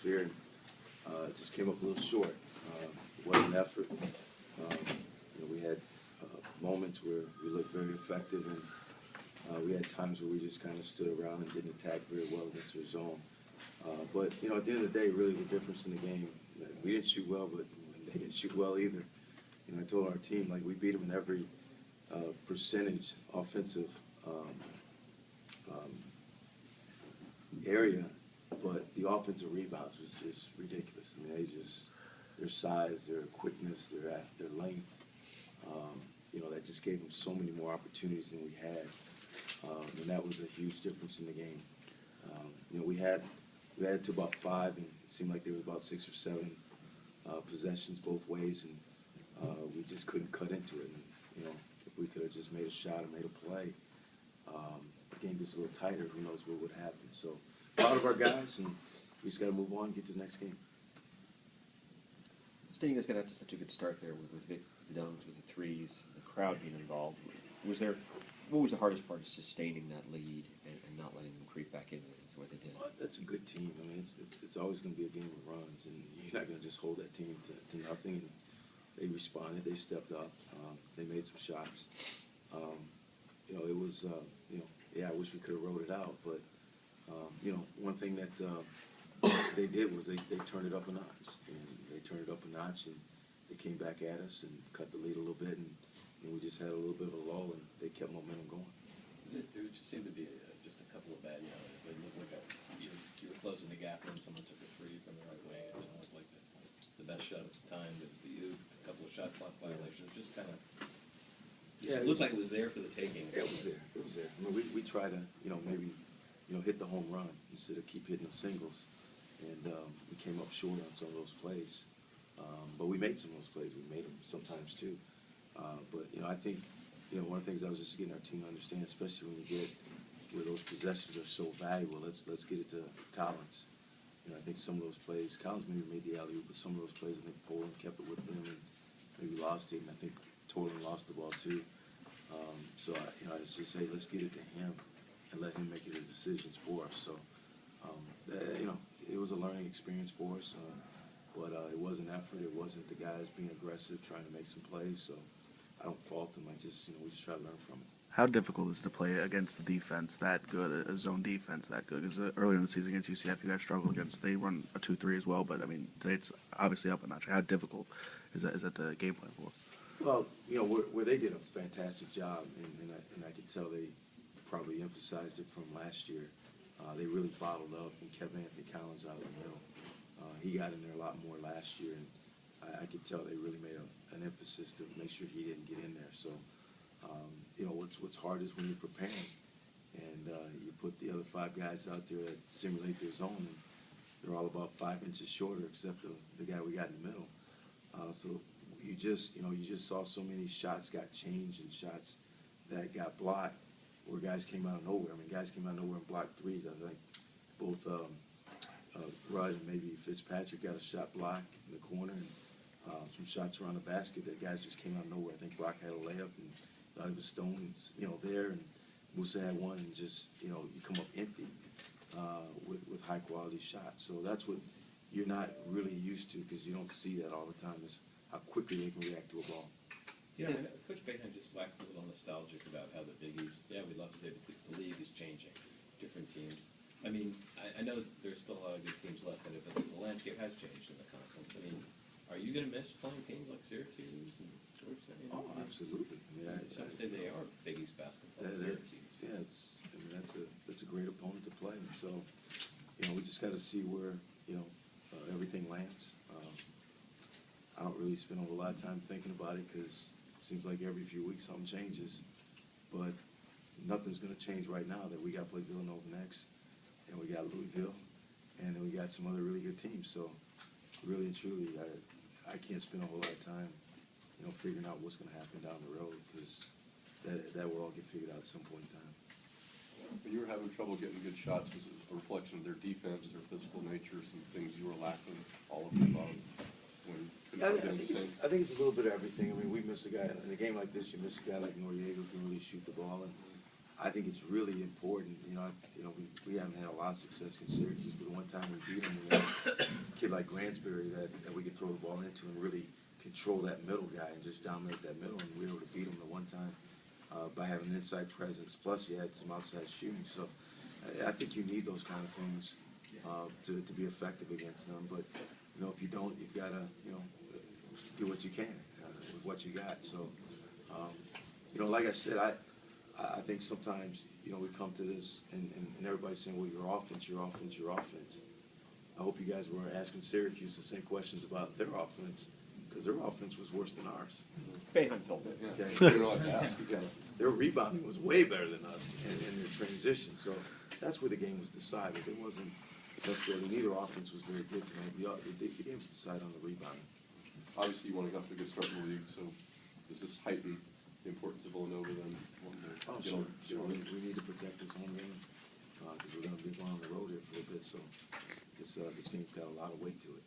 atmosphere, and just came up a little short. It was an effort. We had moments where we looked very effective, and we had times where we just kind of stood around and didn't attack very well against their zone. But at the end of the day, really the difference in the game, we didn't shoot well, but they didn't shoot well either. I told our team, like, we beat them in every percentage offensive area, but the offensive rebounds was just ridiculous. Their size, their quickness, their length, that just gave them so many more opportunities than we had, and that was a huge difference in the game. We had it to about 5, and it seemed like there was about 6 or 7 possessions both ways, and we just couldn't cut into it. And if we could have just made a shot or made a play, the game gets a little tighter. Who knows what would happen? So proud of our guys, and we just got to move on and get to the next game. Stan, you guys got out to such a good start there with Vic Dunns with the threes, the crowd being involved. What was the hardest part of sustaining that lead and not letting them creep back into what they did? Well, that's a good team. It's always going to be a game of runs, and you're not going to just hold that team to nothing. And they responded. They stepped up. They made some shots. It was, I wish we could have wrote it out, but, one thing that they did was they turned it up a notch. And they turned it up a notch, and they came back at us and cut the lead a little bit, and we just had a little bit of a lull, and they kept momentum going. It just seemed to be just a couple of bad, it looked like you were closing the gap, and someone took a free from the right way, and it looked like the best shot at the time. It was a couple of shot clock violations, just kind of. It looked like it was there for the taking. Yeah, it was there. It was there. We try to, maybe, hit the home run instead of keep hitting the singles, and we came up short on some of those plays. But we made some of those plays. We made them sometimes too. But I think one of the things I was just getting our team to understand, especially when you get where those possessions are so valuable. Let's get it to Collins. I think some of those plays, Collins maybe made the alley-oop, but some of those plays, I think Poland kept it with them and maybe lost it, and I think Tolan lost the ball too. So I just say let's get it to him and let him make the decisions for us. So it was a learning experience for us, but it was an effort. It wasn't the guys being aggressive trying to make some plays. So I don't fault them. We just try to learn from it. How difficult is it to play against the defense that good, a zone defense that good? Because earlier in the season against UCF, you guys struggled against. They run a 2-3 as well, but today it's obviously up a notch. How difficult is that the game plan for? Well, where they did a fantastic job, and I could tell they probably emphasized it from last year. They really bottled up and kept Anthony Collins out of the middle. He got in there a lot more last year, and I could tell they really made an emphasis to make sure he didn't get in there. So, what's hard is when you're preparing, and you put the other 5 guys out there that simulate their zone, and they're all about 5 inches shorter, except the guy we got in the middle. So you just saw so many shots got changed and shots that got blocked, where guys came out of nowhere. Guys came out of nowhere and blocked threes. I think both Rudd and maybe Fitzpatrick got a shot blocked in the corner, and some shots around the basket that guys just came out of nowhere. I think Brock had a layup and thought it was Stone, there, and Musa had one, and just, you come up empty with high quality shots. So that's what you're not really used to, because you don't see that all the time, is how quickly they can react to a ball. Yeah, Coach Bateman just waxed a little nostalgic about how the Big East, we'd love to say the league is changing, different teams. I know there's still a lot of good teams left in it, but the landscape has changed in the conference. Are you going to miss playing teams like Syracuse and Georgetown? Oh, absolutely. Some say they are Big East basketball. That's a great opponent to play. And so, we just got to see where, everything lands. I don't really spend a whole lot of time thinking about it, because it seems like every few weeks something changes. But nothing's going to change right now that we got to play Villanova next, and we got Louisville, and then we got some other really good teams. So really and truly, I can't spend a whole lot of time, figuring out what's going to happen down the road, because that will all get figured out at some point in time. When you were having trouble getting good shots, was it a reflection of their defense, their physical nature, some things you were lacking, all of the above? I think it's a little bit of everything. We miss a guy in a game like this. You miss a guy like Noriega who can really shoot the ball, and I think it's really important. We haven't had a lot of success against Syracuse, but the one time we beat them, kid like Gransberry that we could throw the ball into and really control that middle guy and just dominate that middle, and we were able to beat him the one time by having an inside presence. Plus, he had some outside shooting. So I think you need those kind of things to be effective against them. But you know, if you don't, you've got to do what you can with what you got. So you know, like I said, I think sometimes we come to this and everybody's saying, well, your offense, your offense, your offense. I hope you guys were asking Syracuse the same questions about their offense, because their offense was worse than ours. Boeheim told me. Yeah, Okay. you don't know what to ask. Okay. Their rebounding was way better than us in their transition. So that's where the game was decided. It wasn't necessarily, neither offense was very good tonight. The game was decided on the rebounding. Obviously, you want to get off to a good start in the league, so does this heighten the importance of Villanova then? Oh, sure. We need to protect this home game because we're going to be going on the road here for a bit. So this game's got a lot of weight to it.